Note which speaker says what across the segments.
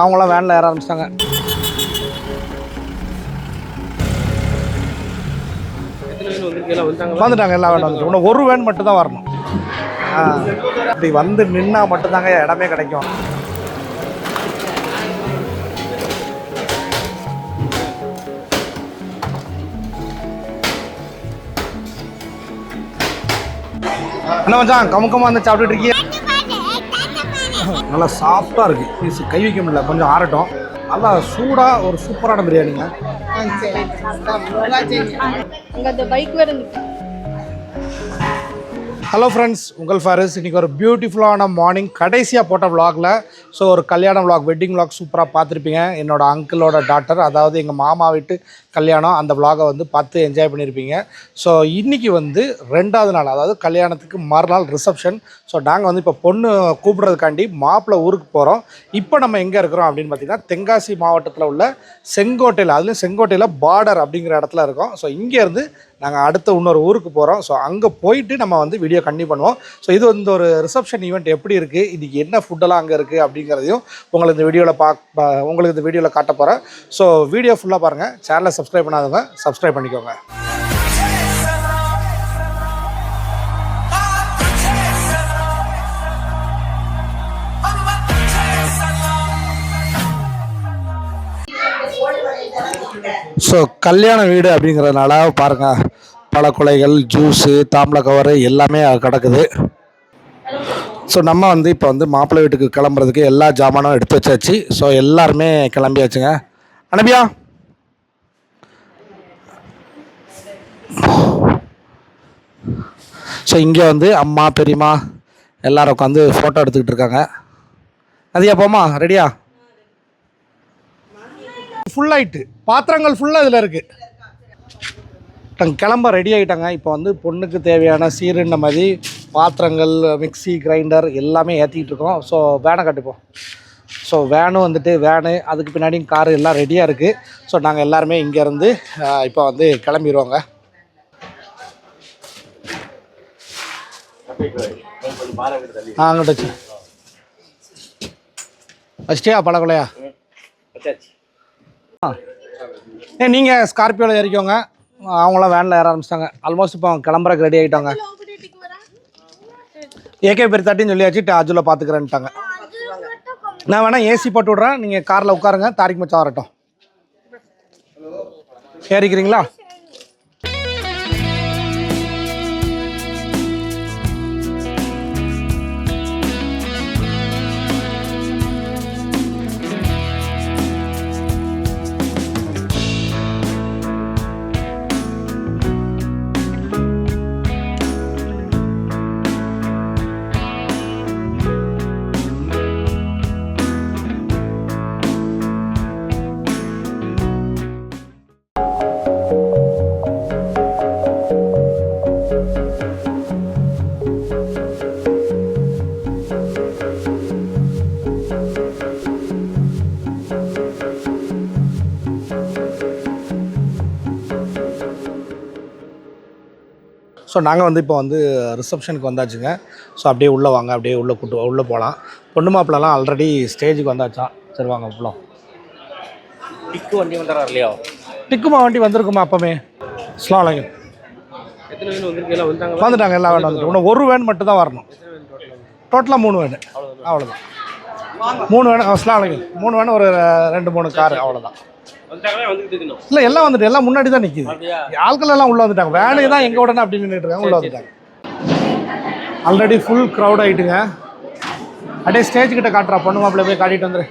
Speaker 1: அவங்களாம் வேனில் ஏற ஆரம்பிச்சிட்டாங்க. வந்துட்டாங்க, எல்லாம் வேன் வந்துட்டு. இன்னும் ஒரு வேன் மட்டும் தான் வரணும். இப்படி வந்து நின்னா மட்டும்தாங்க இடமே கிடைக்கும். என்ன மச்சான் கமுக்கமாக வந்து சாப்பிட்டுட்டு இருக்கீங்க? நல்லா சாஃப்டாக இருக்குது பீஸ், கை வைக்க முடியல, கொஞ்சம் ஆறட்டும். நல்லா சூடாக ஒரு சூப்பரான பிரியாணிங்க. ஹலோ ஃப்ரெண்ட்ஸ், உங்கள் ஃபாரிஸ். இன்றைக்கி ஒரு பியூட்டிஃபுல்லான மார்னிங். கடைசியாக போட்ட விலாகில் ஒரு கல்யாண விலாக், வெட்டிங் விலாக் சூப்பராக பார்த்துருப்பீங்க. என்னோடய அங்கிளோட டாட்டர், அதாவது எங்கள் மாமா வீட்டு கல்யாணம், அந்த விலாகை பார்த்து என்ஜாய் பண்ணியிருப்பீங்க. ஸோ இன்றைக்கி 2வது நாள், அதாவது கல்யாணத்துக்கு மறுநாள் ரிசப்ஷன். ஸோ நாங்கள் இப்போ பொண்ணு கூப்பிட்றதுக்காண்டி மாப்பிள்ளை ஊருக்கு போகிறோம். இப்போ நம்ம எங்கே இருக்கிறோம் அப்படின்னு பார்த்திங்கன்னா, தென்காசி மாவட்டத்தில் உள்ள செங்கோட்டையில், அதுலேயும் செங்கோட்டையில் பார்டர் அப்படிங்கிற இடத்துல இருக்கோம். ஸோ இங்கேருந்து நாங்கள் அடுத்த இன்னொரு ஊருக்கு போகிறோம். ஸோ அங்கே போயிட்டு நம்ம வீடியோ கண்டினியூ பண்ணுவோம். ஸோ இது ஒரு ரிசப்ஷன் ஈவெண்ட் எப்படி இருக்குது, இன்றைக்கி என்ன ஃபுட்டெல்லாம் அங்கே இருக்குது அப்படிங்கிறதையும் உங்களுக்கு இந்த வீடியோவில் காட்ட போகிறேன். ஸோ வீடியோ ஃபுல்லாக பாருங்கள். சேனலை சப்ஸ்கிரைப் பண்ணாதவங்க சப்ஸ்கிரைப் பண்ணிக்கோங்க. ஸோ கல்யாண வீடு அப்படிங்கிறதுனால பாருங்கள், பல கொலைகள், ஜூஸு, தாம்பளை கவரு எல்லாமே கிடக்குது. ஸோ நம்ம இப்போ மாப்பிள்ளை வீட்டுக்கு கிளம்புறதுக்கு எல்லா ஜாமானும் எடுத்து வச்சாச்சு. ஸோ எல்லாருமே கிளம்பியாச்சுங்க. அனுப்பியா ஸோ இங்கே அம்மா பெரியம்மா எல்லோரும் உட்காந்து ஃபோட்டோ எடுத்துக்கிட்டு இருக்காங்க. அதியா போமா, ரெடியா? ஃபுல்லாகிட்டு பாத்திரங்கள் ஃபுல்லாக இதில் இருக்குது. கிளம்ப ரெடி ஆகிட்டாங்க. இப்போ பொண்ணுக்கு தேவையான சீருண்ட மாதிரி பாத்திரங்கள், மிக்சி, கிரைண்டர் எல்லாமே ஏற்றிக்கிட்டு இருக்கோம். ஸோ வேனை கட்டுப்போம். ஸோ வேனும் வேனு, அதுக்கு பின்னாடியும் காரு எல்லாம் ரெடியாக இருக்குது. ஸோ நாங்கள் எல்லாருமே இங்கேருந்து இப்போ கிளம்பிடுவோங்க. அங்கிட்ட ஃபஸ்ட்டியா பழக்கொலையா? நீங்கள் ஸ்கார்பியோவில் ஏறிக்கோங்க. அவங்களாம் வேனில் ஏற ஆரம்பிச்சிட்டாங்க. ஆல்மோஸ்ட் இப்போ அவங்க கிளம்புறக்கு ரெடி ஆகிட்டாங்க. ஏகே பேர் தட்டின்னு சொல்லியாச்சு, அஜுவில் பார்த்துக்கிறேன்ட்டாங்க. நான் வேணால் ஏசி போட்டு விட்றேன், நீங்கள் காரில் உட்காருங்க. தாரிக் மச்சான் வரட்டும். ஏறிக்கிறீங்களா? ஸோ நாங்கள் இப்போ ரிசப்ஷனுக்கு வந்தாச்சுங்க. ஸோ அப்படியே உள்ளே வாங்க, அப்படியே உள்ளே போகலாம். பொண்ணு மாப்பிள்ளலாம் ஆல்ரெடி ஸ்டேஜுக்கு வந்தாச்சான். சரி வாங்க போகலாம். டிக்கு வண்டி வந்துடுறா இல்லையா? டிக்குமா வண்டி வந்திருக்குமா அப்போமே? ஸ்லாம் வலைங்க. வந்துட்டாங்க, எல்லாம் வேன் வந்துட்டு. இன்னும் ஒரு வேன் மட்டும் தான் வரணும். டோட்டலாக 3 வேன், அவ்வளோதான். 3 வேன். ஸ்லாம் வலைங்க. 3 வேன், ஒரு 2-3 காரு, அவ்வளோதான். இல்லை எல்லாம் வந்துட்டு, எல்லாம் முன்னாடி தான் நிற்கிது. ஆட்கள் எல்லாம் உள்ளே வந்துட்டாங்க. வேனு தான் எங்கே உடனே அப்படி நின்றுட்டு இருக்காங்க, உள்ளே வந்துட்டாங்க. ஆல்ரெடி ஃபுல் க்ரௌட் ஆகிட்டுங்க. அப்படியே ஸ்டேஜ் கிட்ட காட்டுறா, பொண்ணு மாப்பிள்ளை போய் காட்டிட்டு வந்துரு.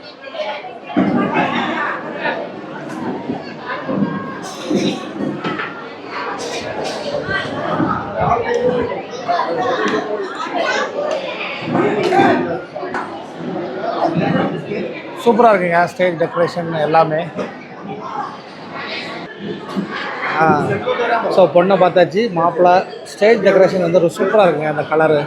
Speaker 1: சூப்பராக இருக்குங்க ஸ்டேஜ் டெக்கரேஷன் எல்லாமே. ஸோ பொண்ணை பார்த்தாச்சு, மாப்பிள்ளை. ஸ்டேஜ் டெக்கரேஷன் சூப்பராக இருக்குங்க, அந்த கலரு.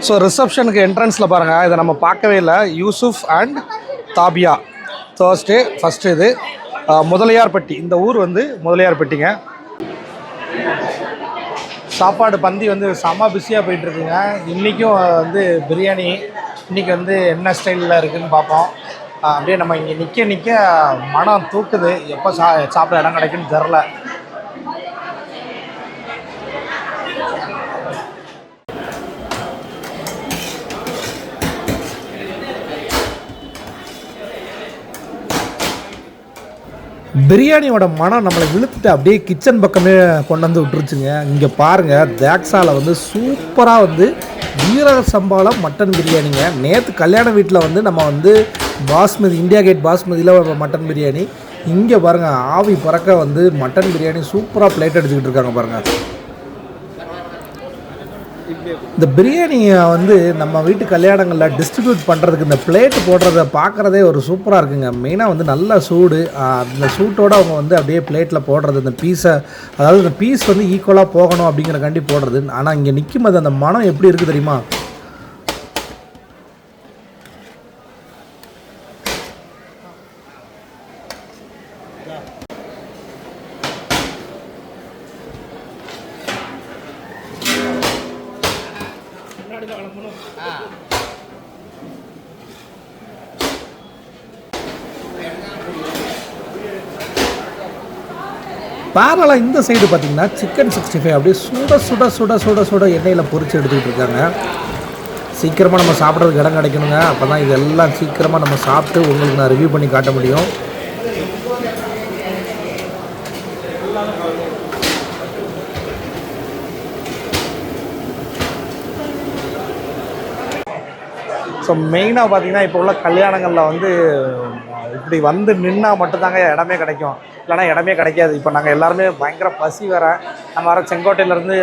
Speaker 1: ஸோ ரிசப்ஷனுக்கு என்ட்ரன்ஸில் பாருங்கள், இதை நம்ம பார்க்கவே இல்லை. Yusuf and Tabia Thursday first. இது முதலியார்பட்டி, இந்த ஊர் வந்து முதலியார்பட்டிங்க. சாப்பாடு பந்தி வந்து செம்ம பிஸியாக போயிட்டுருக்குங்க. இன்றைக்கும் வந்து பிரியாணி இன்றைக்கி வந்து என்ன ஸ்டைலில் இருக்குதுன்னு பார்ப்போம். அப்படியே நம்ம இங்கே நிற்க மனம் தூக்குது. எப்போ சாப்பிட இடம் கிடைக்குன்னு தெரில. பிரியாணியோட மனம் நம்மளை இழுத்துட்டு அப்படியே கிச்சன் பக்கமே கொண்டு வந்து விட்டுருச்சுங்க. இங்கே பாருங்கள், தேக்ஸாவில் வந்து சூப்பராக வந்து ஜீரக சம்பாவில் மட்டன் பிரியாணிங்க. நேற்று கல்யாண வீட்டில் வந்து நம்ம வந்து பாஸ்மதி, இந்தியா கேட் பாஸ்மதியில் மட்டன் பிரியாணி. இங்கே பாருங்கள், ஆவி பறக்க வந்து மட்டன் பிரியாணி சூப்பராக பிளேட் அடிச்சுக்கிட்டு இருக்காங்க பாருங்கள். இந்த பிரியாணியை வந்து நம்ம வீட்டு கல்யாணங்களில் டிஸ்ட்ரிபியூட் பண்ணுறதுக்கு இந்த பிளேட்டு போடுறத பார்க்குறதே ஒரு சூப்பராக இருக்குங்க. மெயினாக வந்து நல்ல சூடு, அந்த சூட்டோடு அவங்க வந்து அப்படியே பிளேட்டில் போடுறது, இந்த பீஸை, அதாவது இந்த பீஸ் வந்து ஈக்குவலாக போகணும் அப்படிங்கிறக்காண்டி போடுறது. ஆனால் இங்கே நிற்கும் போது அந்த மனம் எப்படி இருக்குது தெரியுமா? பேரலாக இந்த சைடு பார்த்திங்கன்னா சிக்கன் 65 அப்படியே சுட சுட சுட சுட சுட எண்ணெயில் பொரித்து எடுத்துக்கிட்டு இருக்காங்க. சீக்கிரமாக நம்ம சாப்பிட்றதுக்கு இடம் கிடைக்கணுங்க. அப்போ தான் இதெல்லாம் சீக்கிரமாக நம்ம சாப்பிட்டு உங்களுக்கு நான் ரிவ்யூ பண்ணி காட்ட முடியும். ஸோ மெயினாக பார்த்திங்கன்னா இப்போ உள்ள கல்யாணங்களில் வந்து இப்படி வந்து நின்னா மட்டும்தாங்க இடமே கிடைக்கும், இல்லைனா இடமே கிடைக்காது. இப்போ நாங்கள் எல்லாருமே பயங்கர பசி வேறு. நம்ம வர செங்கோட்டையிலேருந்து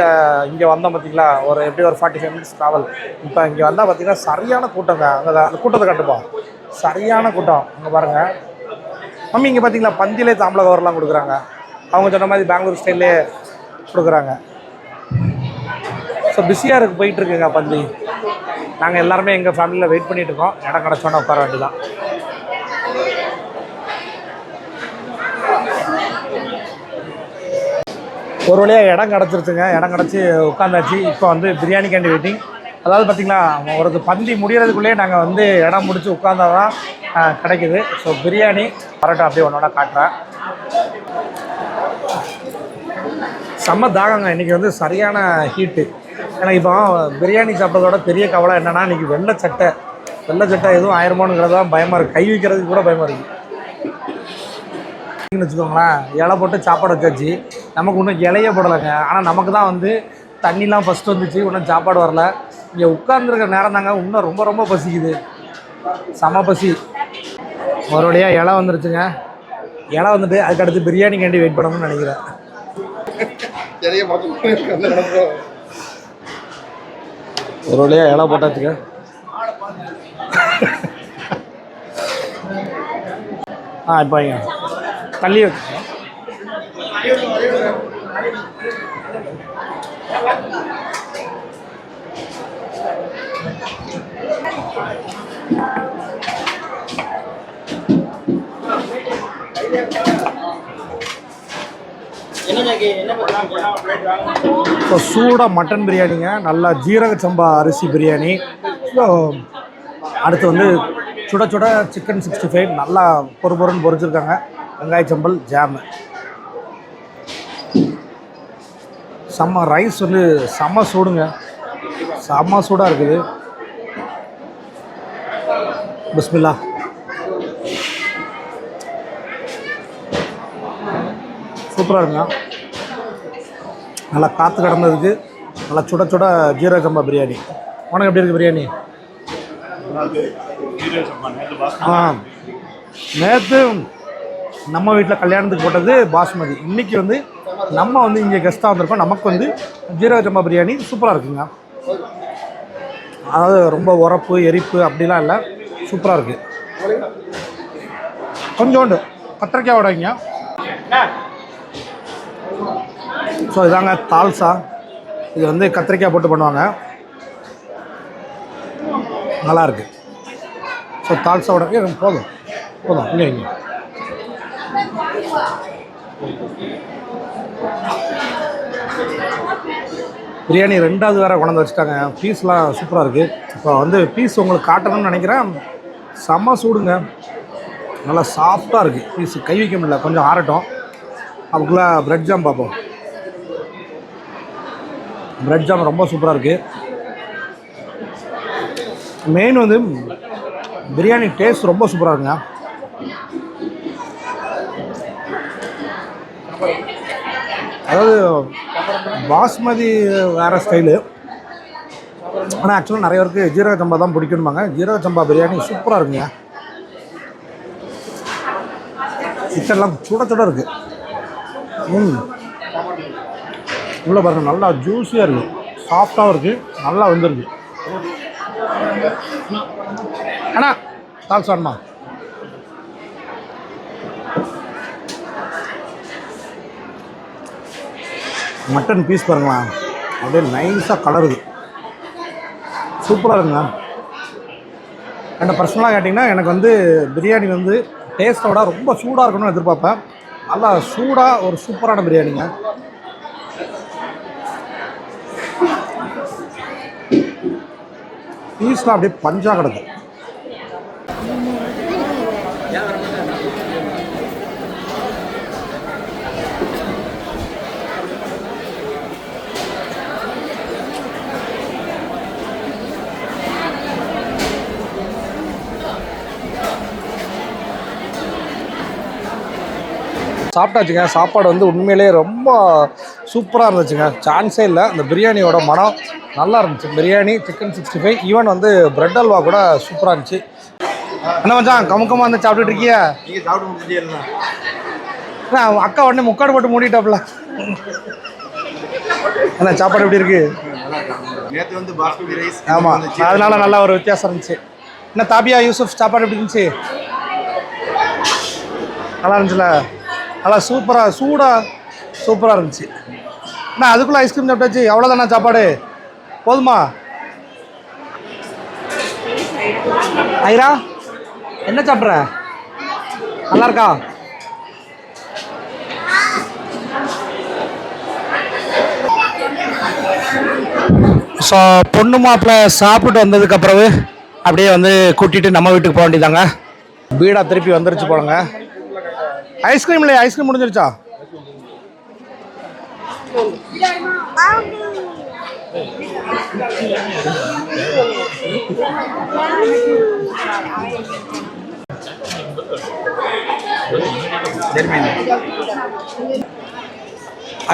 Speaker 1: இங்கே வந்தோம் பார்த்திங்களா, ஒரு எப்படி ஒரு 45 மினிட்ஸ் ட்ராவல். இப்போ இங்கே வந்தால் பார்த்திங்கன்னா சரியான கூட்டங்க. அங்கே கூட்டத்தை கட்டுப்போம், சரியான கூட்டம். அங்கே பாருங்கள் மம்மி, இங்கே பார்த்திங்களா பந்திலே தாம்பளை கவர்லாம் கொடுக்குறாங்க. அவங்க சொன்ன மாதிரி பெங்களூர் ஸ்டைல்லே கொடுக்குறாங்க. ஸோ பிஸியாக இருக்குது, போயிட்டுருக்குங்க பந்தி. நாங்கள் எல்லாருமே எங்கள் ஃபேமிலியில் வெயிட் பண்ணிகிட்ருக்கோம். இடம் கிடச்சோன்னா உட்கார வேண்டியதான். ஒரு வழியாக இடம் கிடச்சிருச்சுங்க. இடம் கிடச்சி உட்காந்தாச்சு. இப்போ வந்து பிரியாணி கேண்டி வெயிட்டிங். அதாவது பார்த்திங்களா, ஒரு பந்தி முடிகிறதுக்குள்ளேயே நாங்கள் வந்து இடம் முடித்து உட்காந்தா தான் கிடைக்குது. ஸோ பிரியாணி பரோட்டா அப்படியே ஒன்றோட காட்டுறேன். செம்ம தாகங்க. இன்றைக்கி வந்து சரியான ஹீட்டு. எனக்கு இப்போ பிரியாணி சாப்பிட்றதோட பெரிய கவலை என்னென்னா, இன்றைக்கி வெள்ளை சட்டை எதுவும் ஆயிரமோனுங்கிறது தான் பயமாக இருக்குது. கை வைக்கிறதுக்கு கூட பயமாக இருக்குது வச்சுக்கோங்களேன். இலை போட்டு சாப்பாடு வச்சாச்சு. நமக்கு இன்னும் இலையே போடலைங்க. ஆனால் நமக்கு தான் வந்து தண்ணிலாம் ஃபஸ்ட்டு வந்துச்சு, இன்னும் சாப்பாடு வரல. இங்கே உட்கார்ந்துருக்கிற நேரம் தாங்க இன்னும் ரொம்ப ரொம்ப பசிக்குது, செம பசி. ஒரு வழியாக இலை வந்துருச்சுங்க. இலை வந்துட்டு அதுக்கடுத்து பிரியாணி கேண்டி வெயிட் பண்ணணும்னு நினைக்கிறேன். ஒரு வழியாக இலை போட்டாச்சுங்க. இப்போ இங்கே தள்ளி வச்சு இப்போ சூடாக மட்டன் பிரியாணிங்க. நல்லா ஜீரக சம்பா அரிசி பிரியாணி. அடுத்து வந்து சுட சுட சிக்கன் 65 நல்லா பொறுன்னு பொரிச்சிருக்காங்க. வெங்காய சம்பல், ஜாமு, செம்ம ரைஸ் வந்து செம்ம சூடுங்க, செம்ம சூடாக இருக்குது. பிஸ்மில்லா. சூப்பராக இருக்குங்க. நல்லா காற்று கடந்ததுக்கு நல்லா சுட சுட ஜீரக சம்பா பிரியாணி. உனக்கு எப்படி இருக்குது பிரியாணி? நேற்று நம்ம வீட்டில் கல்யாணத்துக்கு போட்டது பாஸ்மதி. இன்றைக்கி வந்து நம்ம வந்து இங்கே கெஸ்ட்டாக வந்திருக்கோம். நமக்கு வந்து ஜீரக சம்பா பிரியாணி சூப்பராக இருக்குங்க. அதாவது ரொம்ப உரப்பு எரிப்பு அப்படிலாம் இல்லை, சூப்பராக இருக்குது. கொஞ்சோண்டு கத்திரிக்காய் உடைங்க. ஸோ இதாங்க தால்சா. இது வந்து கத்திரிக்காய் போட்டு பண்ணுவாங்க. நல்லாயிருக்கு. ஸோ தால்சாவோட போதும் போதும் இங்கே இங்கே பிரியாணி 2வது வேறு கொண்டாந்து வச்சுட்டாங்க. பீஸ்லாம் சூப்பராக இருக்குது. இப்போ வந்து பீஸ் உங்களுக்கு காட்டணும்னு நினைக்கிறேன். செம்ம சூடுங்க, நல்லா சாஃப்டாக இருக்குது பீஸ். கை வைக்க முடியல, கொஞ்சம் ஆறட்டும். அதுக்குள்ளே ப்ரெட் ஜாம் பார்ப்போம். ப்ரெட் ஜாம் ரொம்ப சூப்பராக இருக்குது. மெயின் வந்து பிரியாணி டேஸ்ட் ரொம்ப சூப்பராக இருக்குங்க. அதாவது பாஸ்மதி வேறு ஸ்டைலு, ஆனால் ஆக்சுவலாக நிறைய பேருக்கு ஜீரக சம்பா தான் பிடிக்கணுமாங்க. ஜீரக சம்பா பிரியாணி சூப்பராக இருக்குங்க. சிக்கன்லாம் சுட சுட இருக்குது. உள்ளே பாருங்கள், நல்லா ஜூஸியாக இருக்குது, சாஃப்டாகவும் இருக்குது, நல்லா வந்துருக்கு. அண்ணா தால்சா வேணுமா? மட்டன் பீஸ் பாருங்களா, அப்படியே நைஸாக கலருது, சூப்பராக இருக்குங்க. என்ன பர்சனலாக கேட்டிங்கன்னா எனக்கு வந்து பிரியாணி வந்து டேஸ்ட்டோட ரொம்ப சூடாக இருக்கணும்னு எதிர்பார்ப்பேன். நல்லா சூடாக ஒரு சூப்பரான பிரியாணிங்க. பீஸ்லாம் அப்படியே பஞ்சாக கிடக்கு. சாப்பிட்டாச்சுங்க. சாப்பாடு வந்து உண்மையிலே ரொம்ப சூப்பராக இருந்துச்சுங்க, சான்ஸே இல்லை. அந்த பிரியாணியோட மனம் நல்லா இருந்துச்சு. பிரியாணி, சிக்கன் 65, ஈவன் வந்து பிரெட் அல்வா கூட சூப்பராக இருந்துச்சு. என்ன மச்சான் கமுக்கமாக வந்து சாப்பிட்டுட்டு இருக்கியா? நீங்கள் சாப்பிட்டு முடியல, அக்கா உடனே முக்காடு போட்டு மூடிட்டாப்புல. என்ன சாப்பாடு எப்படி இருக்கு? நேற்று வந்து பாஸ்மதி ரைஸ், ஆமாம், அதனால நல்லா ஒரு வித்தியாசம் இருந்துச்சு. என்ன தாபியா யூசுஃப் சாப்பாடு எப்படி இருந்துச்சு? நல்லா இருந்துச்சுல, நல்லா சூப்பராக சூப்பராக இருந்துச்சு. அண்ணா அதுக்குள்ளே ஐஸ்கிரீம் சாப்பிட்டாச்சு, எவ்வளோதாண்ணா சாப்பாடு? போதுமா? ஐரா என்ன சாப்பிட்ற? நல்லா இருக்கா? ஸோ பொண்ணு மாப்பிள்ளை சாப்பிட்டு வந்ததுக்கப்புறவு அப்படியே வந்து கூட்டிகிட்டு நம்ம வீட்டுக்கு போக வேண்டியதாங்க. பீடா திருப்பி வந்துருச்சு போலங்க. ஐஸ்கிரீம் இல்லையா? ஐஸ்கிரீம் முடிஞ்சிருச்சா?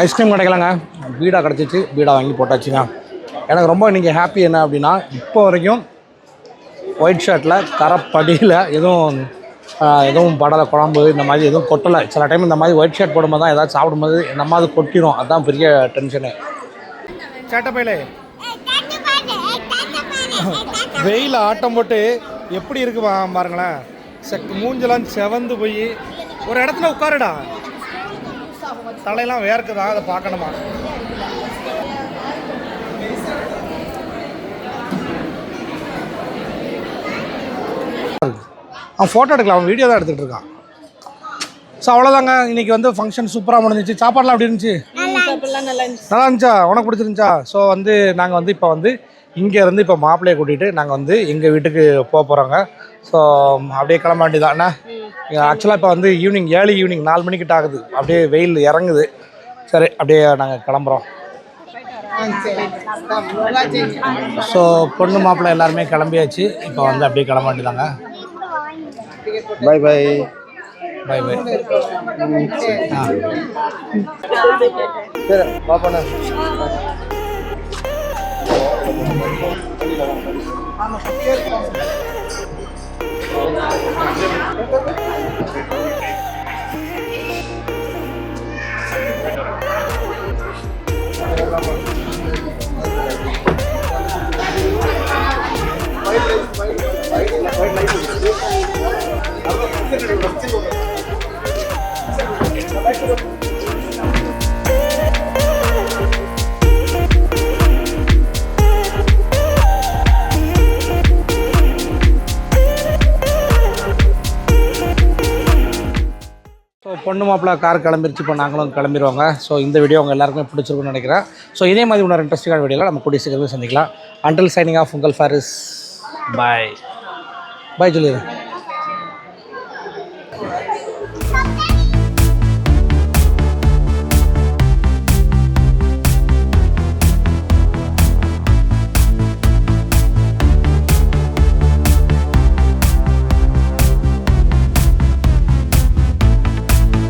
Speaker 1: ஐஸ்கிரீம் கிடைக்கலங்க, பீடா கிடச்சிச்சு. பீடா வாங்கி போட்டாச்சுங்க. எனக்கு ரொம்ப இன்றைக்கி ஹாப்பி என்ன அப்படின்னா, இப்போ வரைக்கும் ஒயிட் ஷர்ட்டில் கரப்படியில் எதுவும் படலை, குழம்பு இந்த மாதிரி எதுவும் கொட்டலை. சில டைம் இந்த மாதிரி ஒயிட் ஷர்ட் போடும்போது தான் ஏதாவது சாப்பிடும்போது நம்ம அது கொட்டிடும். அதுதான் பெரிய டென்ஷனு. சேட்டப்பையிலே வெயில் ஆட்டம் போட்டு எப்படி இருக்கு பாருங்களேன். மூஞ்செல்லாம் செவந்து போய் ஒரு இடத்துல உட்காருடா, தலையெல்லாம் வேர்க்குதா, அதை பார்க்கணுமா? அவன் ஃபோட்டோ எடுக்கலாம், அவன் வீடியோ தான் எடுத்துகிட்டு இருக்கான். ஸோ அவ்வளோதாங்க, இன்றைக்கி வந்து ஃபங்க்ஷன் சூப்பராக முடிஞ்சிச்சு. சாப்பாடுலாம் எப்படி இருந்துச்சு? நல்லா இருந்துச்சா? உனக்கு பிடிச்சிருந்துச்சா? ஸோ வந்து நாங்கள் வந்து இப்போ வந்து இங்கேருந்து இப்போ மாப்பிள்ளையை கூட்டிகிட்டு நாங்கள் வந்து எங்கள் வீட்டுக்கு போக போகிறோங்க. ஸோ அப்படியே கிளம்ப வேண்டியதாண்ணா. ஆக்சுவலாக இப்போ வந்து ஏர்லி ஈவினிங் 4 மணிக்கிட்ட ஆகுது. அப்படியே வெயில் இறங்குது. சரி, அப்படியே நாங்கள் கிளம்புறோம். ஸோ பொண்ணு மாப்பிள்ளை எல்லாருமே கிளம்பியாச்சு. இப்போ வந்து அப்படியே கிளம்ப வேண்டியதாங்க. Bye bye bye bye. சரி பாப்பாண்ணா. பொண்ணு மாப்பிள்ள கார் கிளம்பிருச்சு, இப்போ நாங்களும் கிளம்பிடுவாங்க. ஸோ இந்த வீடியோ உங்கள் எல்லாருக்குமே பிடிச்சிருக்குன்னு நினைக்கிறேன். ஸோ இதே மாதிரி இன்னொரு இன்ட்ரெஸ்டிங்கான வீடியோவில் நம்ம கூடிய சீக்கிரமே சந்திக்கலாம். அன்டில் சைனிங் ஆஃப் உங்கள் ஃபாரிஸ். பாய் பாய் சொல்லிடுறேன்.